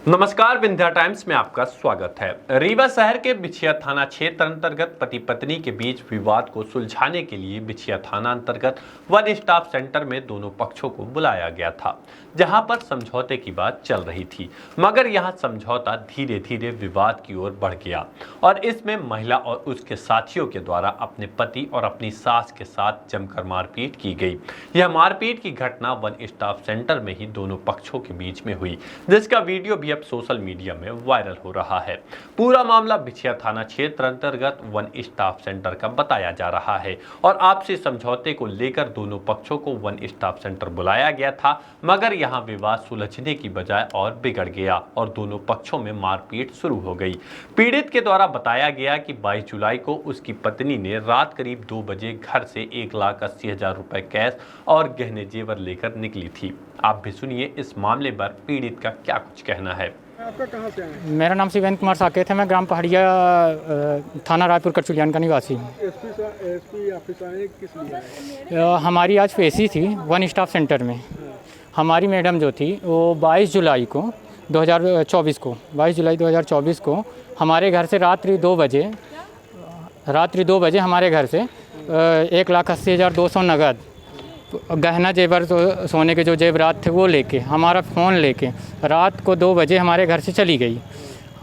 नमस्कार, विंध्या टाइम्स में आपका स्वागत है। रीवा शहर के बिछिया थाना क्षेत्र अंतर्गत पति पत्नी के बीच विवाद को सुलझाने के लिए बिछिया थाना अंतर्गत वन स्टॉप सेंटर में दोनों पक्षों को बुलाया गया था, जहां पर समझौते की बात चल रही थी। मगर यहां समझौता धीरे धीरे विवाद की ओर बढ़ गया और इसमें महिला और उसके साथियों के द्वारा अपने पति और अपनी सास के साथ जमकर मारपीट की गई। यह मारपीट की घटना वन स्टॉप सेंटर में ही दोनों पक्षों के बीच में हुई, जिसका वीडियो भी सोशल मीडिया में वायरल हो रहा है। पूरा मामला बिछिया थाना क्षेत्र अंतर्गत वन स्टॉप सेंटर का बताया जा रहा है और आपसी समझौते को लेकर दोनों पक्षों को वन स्टॉप सेंटर बुलाया गया था, मगर यहां विवाद सुलझने की बजाय और बिगड़ गया और दोनों पक्षों में मारपीट शुरू हो गई। पीड़ित के द्वारा बताया गया कि 22 जुलाई को उसकी पत्नी ने रात करीब 2 बजे घर से 1,80,000 रुपए कैश और गहने जेवर लेकर निकली थी। आप भी सुनिए इस मामले पर पीड़ित का क्या कुछ कहना है। आपका कहाँ से आए? मेरा नाम शिवेंद्र कुमार साकेत है। मैं ग्राम पहाड़िया थाना रायपुर कटचुलियान का निवासी हूँ। एसपी ऑफिस आए किस लिए आए? हमारी आज पेशी थी वन स्टॉप सेंटर में। हमारी मैडम जो थी वो 22 जुलाई 2024 को हमारे घर से रात्रि 2 बजे हमारे घर से 1,80,200 नगद गहना जेवर, तो सोने के जो जेवरात थे वो लेके, हमारा फ़ोन लेके रात को 2 बजे हमारे घर से चली गई।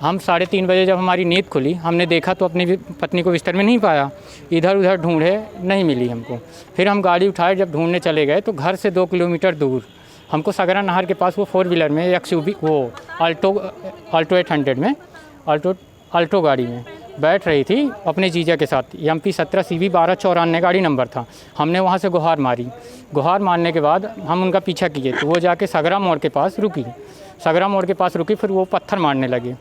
हम 3:30 बजे जब हमारी नींद खुली, हमने देखा तो अपनी पत्नी को बिस्तर में नहीं पाया। इधर उधर ढूंढे, नहीं मिली हमको। फिर हम गाड़ी उठाए, जब ढूंढने चले गए तो घर से 2 किलोमीटर दूर हमको सगरा नहर के पास वो 4 व्हीलर में XUV, वो अल्टो 800 में अल्टो गाड़ी में बैठ रही थी अपने जीजा के साथ। MP 17 CV 1294 गाड़ी नंबर था। हमने वहाँ से गुहार मारी। गुहार मारने के बाद हम उनका पीछा किए तो वो जाके सगरा मोड़ के पास रुकी। फिर वो पत्थर मारने लगे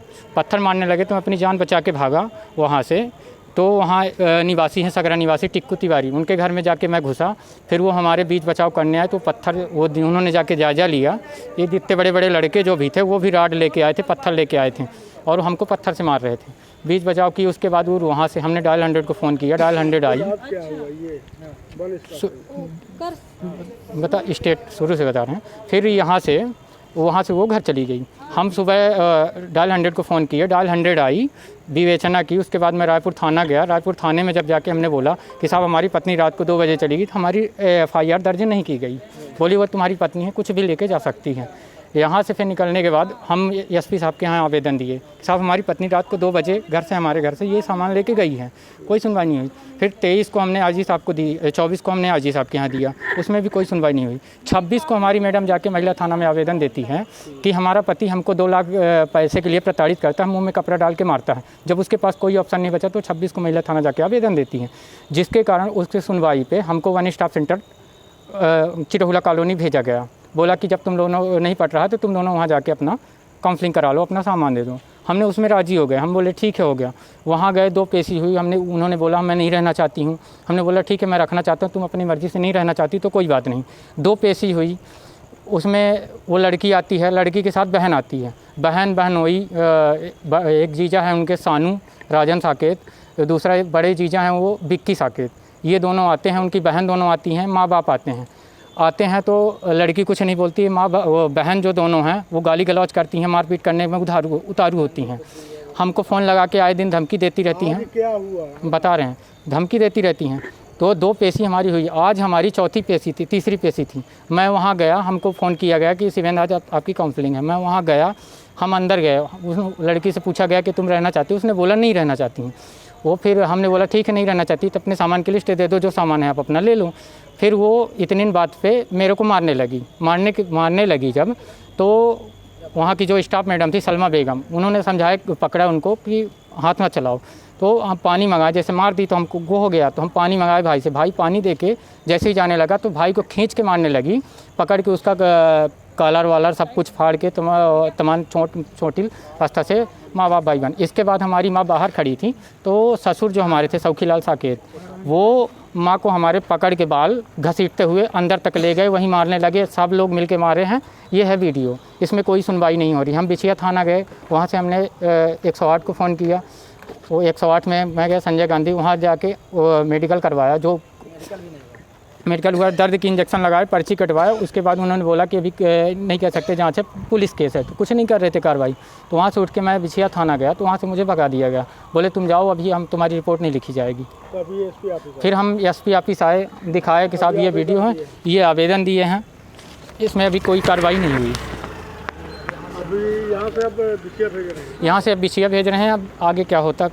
तो मैं अपनी जान बचा के भागा वहाँ से। तो वहाँ निवासी हैं, सगरा निवासी टिक्कू तिवारी, उनके घर में जाके मैं घुसा। फिर वो हमारे बीच बचाव करने आए तो पत्थर उन्होंने जाके जायजा लिया। ये इतने बड़े बड़े लड़के जो भी थे वो भी राड लेके आए थे, पत्थर लेके आए थे और हमको पत्थर से मार रहे थे। बीच बचाव की। उसके बाद वो वहाँ से हमने डायल 100 को फ़ोन किया। डायल 100 आई। बता स्टेट शुरू से बता रहे हैं। फिर वहाँ से वो घर चली गई। हम सुबह डायल 100 को फ़ोन किया। डायल 100 आई, विवेचना की। उसके बाद मैं रायपुर थाना गया। रायपुर थाने में जब जाके हमने बोला कि साहब हमारी पत्नी रात को 2 बजे चली गई, तो हमारी FIR दर्ज नहीं की गई। बोली वो तुम्हारी पत्नी है, कुछ भी लेके जा सकती है। यहाँ से फिर निकलने के बाद हम SP साहब के यहाँ आवेदन दिए, साहब हमारी पत्नी रात को 2 बजे हमारे घर से ये सामान लेके गई है, कोई सुनवाई नहीं हुई। फिर 23 को हमने आजी साहब को दी, 24 को हमने आजी साहब के यहाँ दिया, उसमें भी कोई सुनवाई नहीं हुई। 26 को हमारी मैडम जाके महिला थाना में आवेदन देती है कि हमारा पति हमको 2 लाख पैसे के लिए प्रताड़ित करता है, मुँह में कपड़ा डाल के मारता है। जब उसके पास कोई ऑप्शन नहीं बचा तो 26 को महिला थाना जाके आवेदन देती है, जिसके कारण उसके सुनवाई पर हमको वन स्टॉप सेंटर चिटहुला कॉलोनी भेजा गया। बोला कि जब तुम दोनों नहीं पट रहा तो तुम दोनों वहाँ जाके अपना काउंसलिंग करा लो, अपना सामान दे दो। हमने उसमें राज़ी हो गए। हम बोले ठीक है, हो गया। वहाँ गए, 2 पेशी हुई। उन्होंने बोला मैं नहीं रहना चाहती हूँ। हमने बोला ठीक है, मैं रखना चाहता हूँ, तुम अपनी मर्ज़ी से नहीं रहना चाहती तो कोई बात नहीं। 2 पेशी हुई। उसमें वो लड़की आती है, लड़की के साथ बहन आती है। बहन हुई। एक जीजा है उनके सानू राजन साकेत, दूसरा एक बड़े जीजा हैं वो बिक्की साकेत। ये दोनों आते हैं, उनकी बहन दोनों आती हैं, माँ बाप आते हैं तो लड़की कुछ नहीं बोलती है। बहन जो दोनों हैं वो गाली गलौज करती हैं, मारपीट करने में उतारू होती हैं। हमको फ़ोन लगा के आए दिन धमकी देती रहती हैं। क्या हुआ? बता रहे हैं, धमकी देती रहती हैं। तो 2 पेशी हमारी हुई। आज हमारी तीसरी पेशी थी। मैं वहाँ गया, हमको फ़ोन किया गया कि शिवेंद्र आज आपकी काउंसलिंग है। मैं वहाँ गया, हम अंदर गए। उस लड़की से पूछा गया कि तुम रहना चाहती हो? उसने बोला नहीं रहना चाहती हूँ। वो फिर हमने बोला ठीक है, नहीं रहना चाहती तो अपने सामान की लिस्ट दे दो, जो सामान है आप अपना ले लो। फिर वो इतनी बात पे मेरे को मारने लगी जब, तो वहाँ की जो स्टाफ मैडम थी सलमा बेगम, उन्होंने समझाया, पकड़ा उनको कि हाथ मत चलाओ। तो हम पानी मंगाए, जैसे मार दी तो हमको वो हो गया, तो हम पानी मंगाए भाई से। भाई पानी दे के जैसे ही जाने लगा तो भाई को खींच के मारने लगी, पकड़ के उसका कॉलर वालर सब कुछ फाड़ के तमाम चोटिल रास्ता से माँ बाप भाई बहन। इसके बाद हमारी माँ बाहर खड़ी थी तो ससुर जो हमारे थे सौखीलाल साकेत, वो माँ को हमारे पकड़ के बाल घसीटते हुए अंदर तक ले गए, वहीं मारने लगे। सब लोग मिलके मारे हैं। ये है वीडियो। इसमें कोई सुनवाई नहीं हो रही। हम बिछिया थाना गए, वहाँ से हमने 108 को फ़ोन किया। वो 108 में मैं गया, संजय गांधी, वहाँ जाके मेडिकल करवाया। जो मेडिकल हुआ, दर्द की इंजेक्शन लगाए, पर्ची कटवाया। उसके बाद उन्होंने बोला कि अभी नहीं कह सकते, जांच है, पुलिस केस है, तो कुछ नहीं कर रहे थे कार्रवाई। तो वहाँ से उठ के मैं बिछिया थाना गया, तो वहाँ से मुझे भगा दिया गया, बोले तुम जाओ, अभी हम तुम्हारी रिपोर्ट नहीं लिखी जाएगी। तो अभी एसपी ऑफिस फिर हम एसपी ऑफिस आए, दिखाया कि साहब ये वीडियो है, ये आवेदन दिए हैं, इसमें अभी कोई कार्रवाई नहीं हुई। अभी यहाँ से अब बिछिया भेज रहे हैं। यहाँ से अब बिछिया भेज रहे हैं, अब आगे क्या होता